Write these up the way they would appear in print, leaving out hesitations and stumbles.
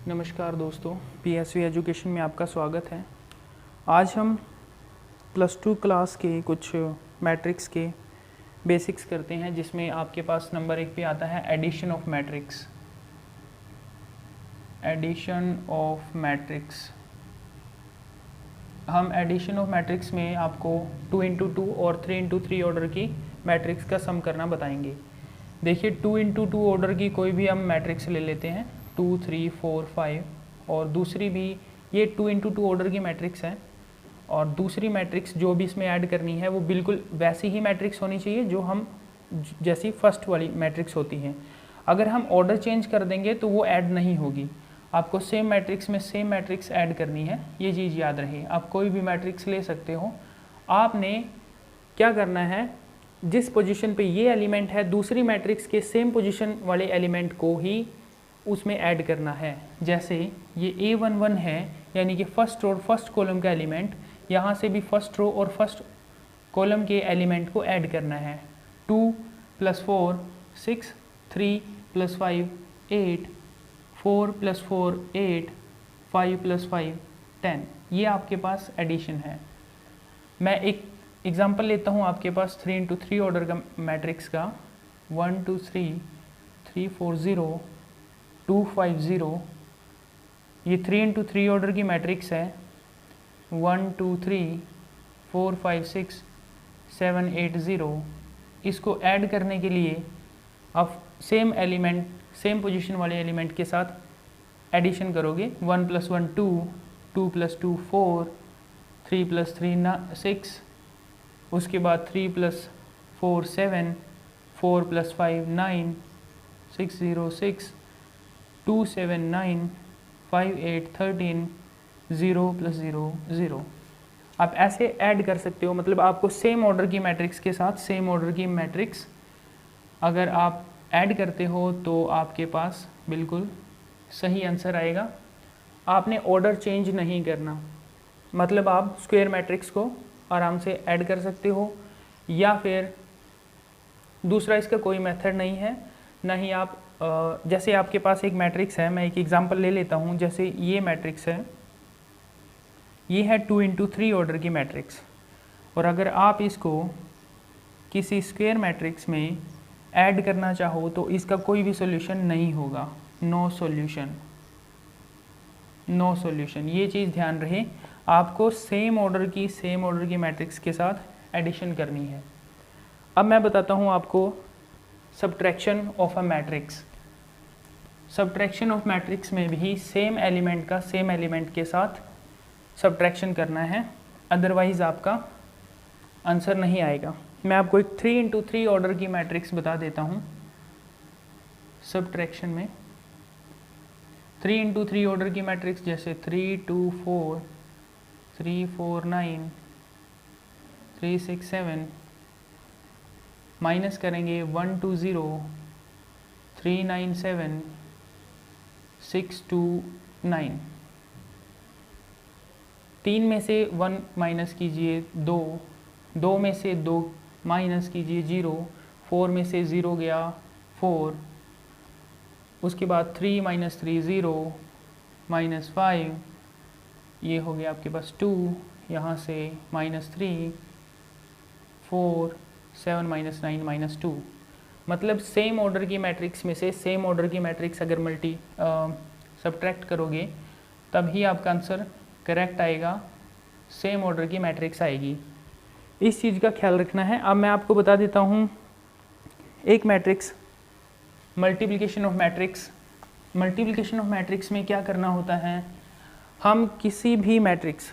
नमस्कार दोस्तों, PSV education में आपका स्वागत है। आज हम +2 क्लास के कुछ मैट्रिक्स के बेसिक्स करते हैं, जिसमें आपके पास नंबर 1 पे आता है addition of matrix. Addition of matrix, हम एडिशन ऑफ मैट्रिक्स में आपको 2 इंटू 2 और 3 इंटू 3 ऑर्डर की मैट्रिक्स का सम करना बताएंगे। देखिए 2 इंटू 2 ऑर्डर की कोई भी हम मैट्रिक्स ले लेते हैं, 2, 3, 4, 5, और दूसरी भी ये 2 इंटू 2 ऑर्डर की मैट्रिक्स है। और दूसरी मैट्रिक्स जो भी इसमें ऐड करनी है वो बिल्कुल वैसी ही मैट्रिक्स होनी चाहिए जो हम जैसी फर्स्ट वाली मैट्रिक्स होती हैं। अगर हम ऑर्डर चेंज कर देंगे तो वो ऐड नहीं होगी। आपको सेम मैट्रिक्स में सेम मैट्रिक्स ऐड करनी है, ये चीज़ याद रहे। आप कोई भी मैट्रिक्स ले सकते हो। आपने क्या करना है, जिस पोजीशन पे ये एलिमेंट है दूसरी मैट्रिक्स के सेम पोजीशन वाले एलिमेंट को ही उसमें ऐड करना है। जैसे ये A11 है, यानी कि फर्स्ट रो और फर्स्ट कॉलम का एलिमेंट, यहाँ से भी फर्स्ट रो और फर्स्ट कॉलम के एलिमेंट को ऐड करना है। 2 + 4 6, 3 + 5 8, 4 + 4 8, 5 + 5 10। ये आपके पास एडिशन है। मैं एक एग्जांपल लेता हूँ आपके पास 3 इंटू 3 ऑर्डर का मैट्रिक्स का। 1 2 3 3 4 0 2 5 0। ये 3 इंटू 3 ऑर्डर की मैट्रिक्स है। 1 2 3 4 5 6 7 8 0। इसको ऐड करने के लिए आप सेम एलिमेंट सेम पोजीशन वाले एलिमेंट के साथ एडिशन करोगे। 1 + 1 2, 2 + 2 4, 3 + 3 6, उसके बाद 3 + 4 7, 4 + 5 9, 6 0 6, 2 7 9, 5 8 13, 0 + 0 0। आप ऐसे ऐड कर सकते हो, मतलब आपको सेम ऑर्डर की मैट्रिक्स के साथ सेम ऑर्डर की मैट्रिक्स अगर आप ऐड करते हो तो आपके पास बिल्कुल सही आंसर आएगा। आपने ऑर्डर चेंज नहीं करना, मतलब आप स्क्वायर मैट्रिक्स को आराम से ऐड कर सकते हो, या फिर दूसरा इसका कोई मेथड नहीं है। नहीं आप जैसे आपके पास एक मैट्रिक्स है, मैं एक एग्जांपल ले लेता हूँ। जैसे ये मैट्रिक्स है, ये है 2 इंटू 3 ऑर्डर की मैट्रिक्स, और अगर आप इसको किसी स्क्वायर मैट्रिक्स में ऐड करना चाहो तो इसका कोई भी सॉल्यूशन नहीं होगा। No solution, no solution. ये चीज़ ध्यान रहे, आपको सेम ऑर्डर की मैट्रिक्स के साथ एडिशन करनी है। अब मैं बताता हूँ आपको subtraction of a matrix. Subtraction of matrix में भी सेम एलिमेंट का सेम एलिमेंट के साथ सब्ट्रैक्शन करना है, अदरवाइज़ आपका आंसर नहीं आएगा। मैं आपको एक 3 इंटू 3 ऑर्डर की मैट्रिक्स बता देता हूँ। सब्ट्रैक्शन में 3 इंटू 3 ऑर्डर की मैट्रिक्स, जैसे 3 2 4 3 4 9 3 6 7, माइनस करेंगे 1 2 0 3 9 7 6 2 9। 3 में से 1 माइनस कीजिए 2, 2 में से 2 माइनस कीजिए 0, 4 में से 0 गया 4, उसके बाद 3 - 3 0 -5, ये हो गया आपके पास 2, यहाँ से -3 4 7 - 9 -2। मतलब सेम ऑर्डर की मैट्रिक्स में से सेम ऑर्डर की मैट्रिक्स अगर सब्ट्रैक्ट करोगे तभी आपका आंसर करेक्ट आएगा, सेम ऑर्डर की मैट्रिक्स आएगी। इस चीज़ का ख्याल रखना है। अब मैं आपको बता देता हूँ एक matrix, multiplication of matrix. Multiplication of matrix में क्या करना होता है, हम किसी भी मैट्रिक्स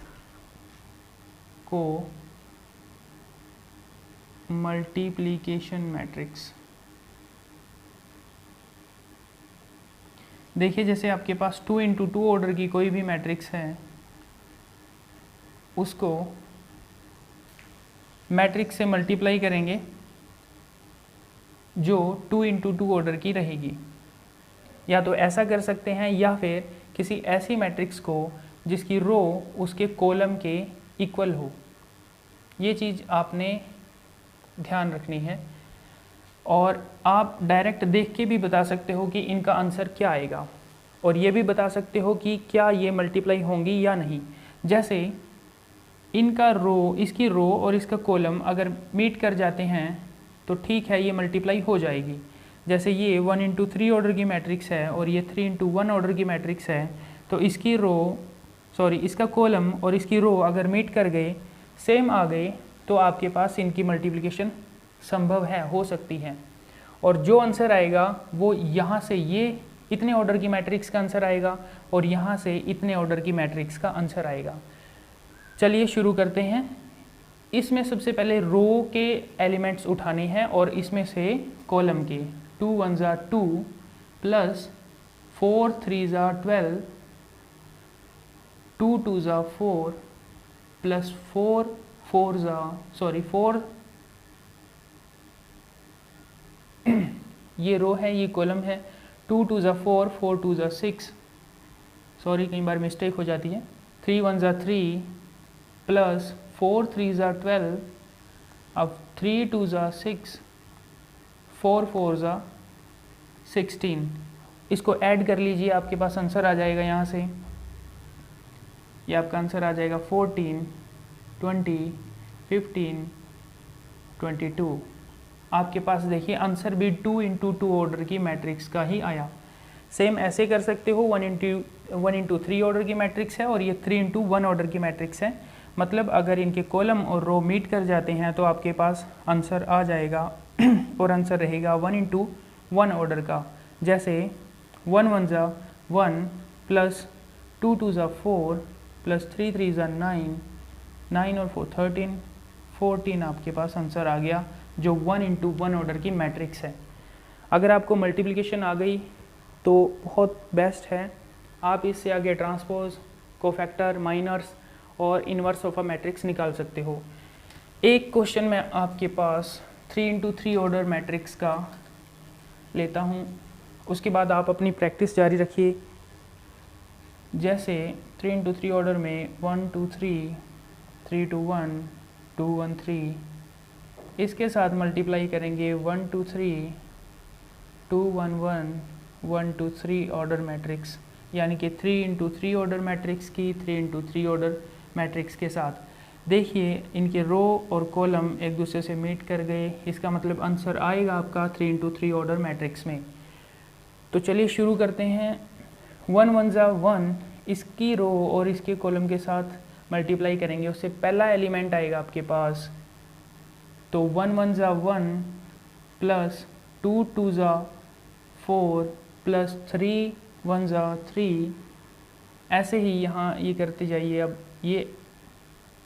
को मल्टीप्लिकेशन मैट्रिक्स, देखिए जैसे आपके पास 2 इंटू 2 ऑर्डर की कोई भी मैट्रिक्स है, उसको मैट्रिक्स से मल्टीप्लाई करेंगे जो 2 इंटू 2 ऑर्डर की रहेगी। या तो ऐसा कर सकते हैं, या फिर किसी ऐसी मैट्रिक्स को जिसकी रो उसके कॉलम के इक्वल हो। ये चीज़ आपने ध्यान रखनी है। और आप डायरेक्ट देख के भी बता सकते हो कि इनका आंसर क्या आएगा। और ये भी बता सकते हो कि क्या ये मल्टीप्लाई होंगी या नहीं। जैसे इनका रो, इसकी रो और इसका कॉलम अगर मीट कर जाते हैं तो ठीक है, ये मल्टीप्लाई हो जाएगी। जैसे ये 1 इंटू 3 ऑर्डर की मैट्रिक्स है और ये 3 इंटू 1 ऑर्डर की मैट्रिक्स है, तो इसकी रो इसका कॉलम और इसकी रो अगर मीट कर गए, सेम आ गए, तो आपके पास इनकी मल्टीप्लिकेशन संभव है, हो सकती है। और जो आंसर आएगा वो यहाँ से ये इतने ऑर्डर की मैट्रिक्स का आंसर आएगा और यहाँ से इतने ऑर्डर की मैट्रिक्स का आंसर आएगा। चलिए शुरू करते हैं। इसमें सबसे पहले रो के एलिमेंट्स उठाने हैं और इसमें से कॉलम के 2 1 ज़ा 2 प्लस 4 3 ज़ा 12 2 2 ज़ा 4 प्लस 4 ये रो है, ये कॉलम है। 2 2 ज़ा 4 4 2 ज़ा 6, कई बार मिस्टेक हो जाती है। 3 1 ज़ा 3 प्लस 4 3 ज़ा 12, अब 3 2 ज़ा 6 4 4 ज़ा 16। इसको ऐड कर लीजिए, आपके पास आंसर आ जाएगा। यहाँ से ये आपका आंसर आ जाएगा 14 20 15 22। आपके पास देखिए आंसर भी 2 इंटू 2 ऑर्डर की मैट्रिक्स का ही आया। सेम ऐसे कर सकते हो, 1 इंटू 3 ऑर्डर की मैट्रिक्स है और ये 3 इंटू 1 ऑर्डर की मैट्रिक्स है। मतलब अगर इनके कॉलम और रो मीट कर जाते हैं तो आपके पास आंसर आ जाएगा और आंसर रहेगा 1 इंटू 1 ऑर्डर का। जैसे 1 1 ज़ा 1 प्लस 2 2 ज़ा 4 प्लस 3 3 ज़ा 9 9 और 4 13 14 आपके पास आंसर आ गया, जो 1 इंटू 1 ऑर्डर की मैट्रिक्स है। अगर आपको मल्टीप्लिकेशन आ गई तो बहुत बेस्ट है। आप इससे आगे ट्रांसपोज, कोफैक्टर, माइनर्स और इन्वर्स ऑफ अ मैट्रिक्स निकाल सकते हो। एक क्वेश्चन मैं आपके पास 3 इंटू 3 ऑर्डर मैट्रिक्स का लेता हूँ, उसके बाद आप अपनी प्रैक्टिस जारी रखिए। जैसे 3 इंटू 3 ऑर्डर में 1 2 3 3 2 1 2 1 3, इसके साथ मल्टीप्लाई करेंगे 1 2 3 2 1 1 1 2 3 ऑर्डर मैट्रिक्स, यानी कि 3 इंटू 3 ऑर्डर मैट्रिक्स की 3 इंटू 3 ऑर्डर मैट्रिक्स के साथ। देखिए इनके रो और कॉलम एक दूसरे से मीट कर गए, इसका मतलब आंसर आएगा आपका 3 इंटू 3 ऑर्डर मैट्रिक्स में। तो चलिए शुरू करते हैं। 1 1 ज़ा 1, इसकी रो और इसके कॉलम के साथ मल्टीप्लाई करेंगे, उससे पहला एलिमेंट आएगा आपके पास। तो 1 1 ज़ा 1 प्लस 2 2 ज़ा 4 प्लस 3 1 ज़ा 3, ऐसे ही यहाँ ये करते जाइए। अब ये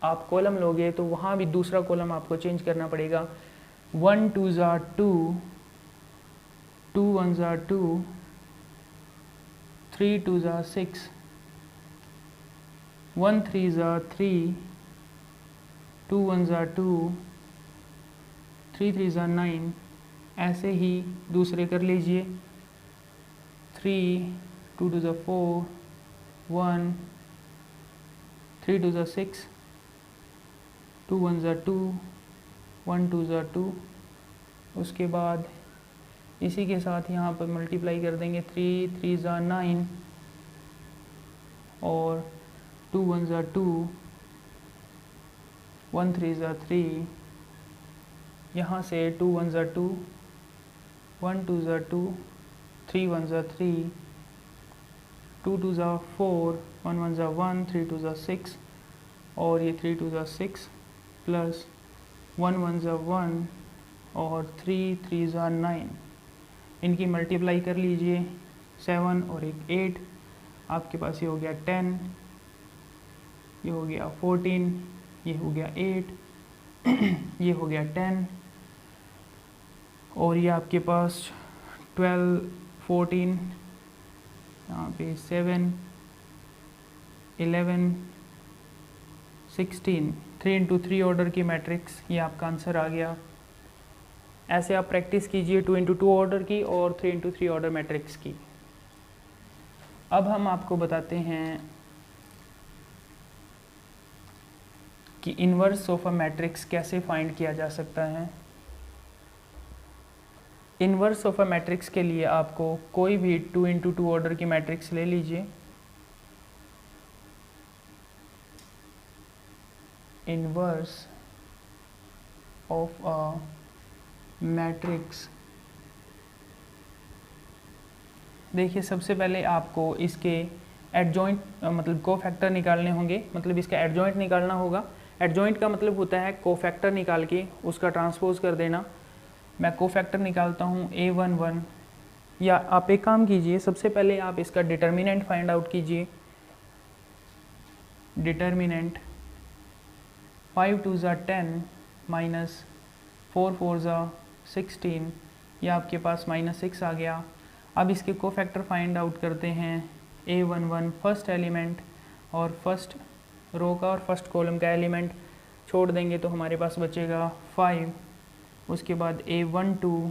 आप कॉलम लोगे तो वहाँ भी दूसरा कॉलम आपको चेंज करना पड़ेगा। 1 2 ज़ा 2 2 1 ज़ा 2 3 2 ज़ा 6 1 3 ज़ा 3 2 1 ज़ा 2 3 3 ज़ा 9, ऐसे ही दूसरे कर लीजिए। 3 2 2 ज़ा 4 1 3 2 ज़ा 6 2 1 ज़ा 2 1 2 ज़ा 2। उसके बाद इसी के साथ यहाँ पर मल्टीप्लाई कर देंगे। 3 3 ज़ा 9 और 2 1 ज़ा 2 1 3 ज़ा 3। यहाँ से 2 1 ज़ा 2 1 2 ज़ा 2 3 1 ज़ा 3 2 2 ज़ा 4 1 1 ज़ा 1 3 2 ज़ा 6 और ये 3 2 ज़ा 6 प्लस 1 1 ज़ा 1 और 3 3 ज़ा 9। इनकी मल्टीप्लाई कर लीजिए। 7 और एक 8, आपके पास ये हो गया 10, ये हो गया 14, ये हो गया 8 ये हो गया 10 और ये आपके पास 12 14, यहाँ पे 7 11 16। 3 इंटू 3 ऑर्डर की मैट्रिक्स, ये आपका आंसर आ गया। ऐसे आप प्रैक्टिस कीजिए 2 इंटू 2 ऑर्डर की और 3 इंटू 3 ऑर्डर मैट्रिक्स की। अब हम आपको बताते हैं कि इन्वर्स ऑफ अ मैट्रिक्स कैसे फाइंड किया जा सकता है। इन्वर्स ऑफ अ मैट्रिक्स के लिए आपको कोई भी 2 इंटू 2 ऑर्डर की मैट्रिक्स ले लीजिए। इन्वर्स ऑफ अ मैट्रिक्स, देखिए सबसे पहले आपको इसके एडजॉइंट मतलब कोफैक्टर निकालने होंगे, मतलब इसका एडजॉइंट निकालना होगा। एडजॉइंट का मतलब होता है कोफैक्टर निकाल के उसका ट्रांसपोज कर देना। मैं कोफैक्टर निकालता हूँ A11, या आप एक काम कीजिए, सबसे पहले आप इसका डिटर्मिनेंट फाइंड आउट कीजिए। डिटर्मिनेंट 5 2 ज़ा 10 माइनस 4 4 ज़ा 16, यह आपके पास -6 आ गया। अब इसके कोफैक्टर फाइंड आउट करते हैं। A11 फर्स्ट एलिमेंट और फर्स्ट रो का और फर्स्ट कॉलम का एलिमेंट छोड़ देंगे तो हमारे पास बचेगा 5। उसके बाद A12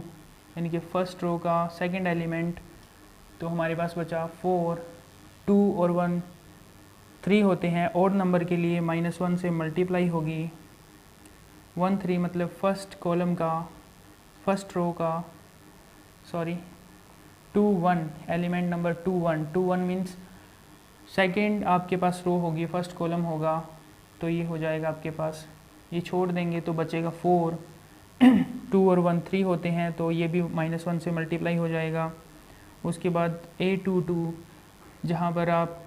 यानी कि फर्स्ट रो का सेकंड एलिमेंट, तो हमारे पास बचा 4। 2 और 1 3 होते हैं, ऑड नंबर के लिए -1 से मल्टीप्लाई होगी। 1 3 मतलब फर्स्ट कॉलम का फर्स्ट रो का 2 1 एलिमेंट नंबर 2 1 मीन्स सेकंड आपके पास रो होगी, फर्स्ट कॉलम होगा, तो ये हो जाएगा आपके पास, ये छोड़ देंगे तो बचेगा 4। 2 और 1 3 होते हैं, तो ये भी -1 से मल्टीप्लाई हो जाएगा। उसके बाद A22 जहाँ पर आप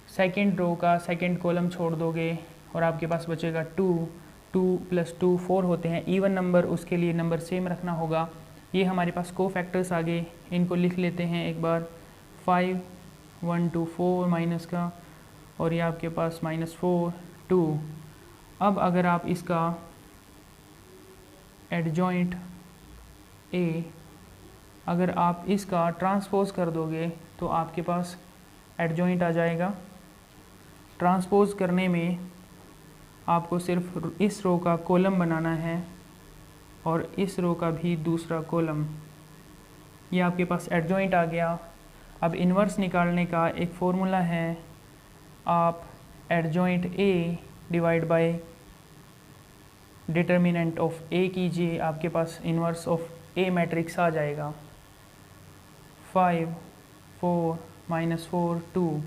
सेकंड रो का सेकंड कॉलम छोड़ दोगे और आपके पास बचेगा 2 + 2 4 होते हैं, इवन नंबर, उसके लिए नंबर सेम रखना होगा। ये हमारे पास को फैक्टर्स आगे, इनको लिख लेते हैं एक बार। 5 1 2 4 माइनस का, और ये आपके पास -4 2। अब अगर आप इसका एडजॉइंट A अगर आप इसका ट्रांसपोज कर दोगे तो आपके पास एडजॉइंट आ जाएगा। ट्रांसपोज करने में आपको सिर्फ इस रो का कॉलम बनाना है और इस रो का भी दूसरा कॉलम, ये आपके पास एडजॉइंट आ गया। अब इन्वर्स निकालने का एक फॉर्मूला है, आप adjoint A divide by determinant of A कीजिए, आपके पास इन्वर्स ऑफ A मैट्रिक्स आ जाएगा। 5 4 -4 2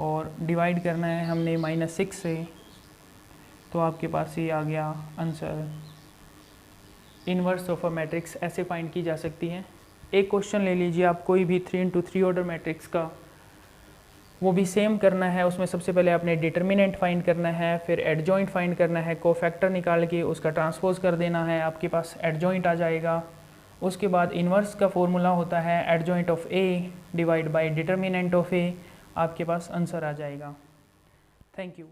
और डिवाइड करना है हमने -6 से, तो आपके पास ये आ गया answer. Inverse of a matrix ऐसे फाइंड की जा सकती है। एक क्वेश्चन ले लीजिए आप, कोई भी 3 इंटू 3 ऑर्डर मैट्रिक्स का, वो भी सेम करना है। उसमें सबसे पहले आपने डिटर्मिनेंट फाइंड करना है, फिर एडजॉइंट फाइंड करना है, कोफैक्टर निकाल के उसका ट्रांसपोज कर देना है, आपके पास एडजॉइंट आ जाएगा। उसके बाद इन्वर्स का फॉर्मूला होता है adjoint of A divide by determinant of A, आपके पास आंसर आ जाएगा। Thank you.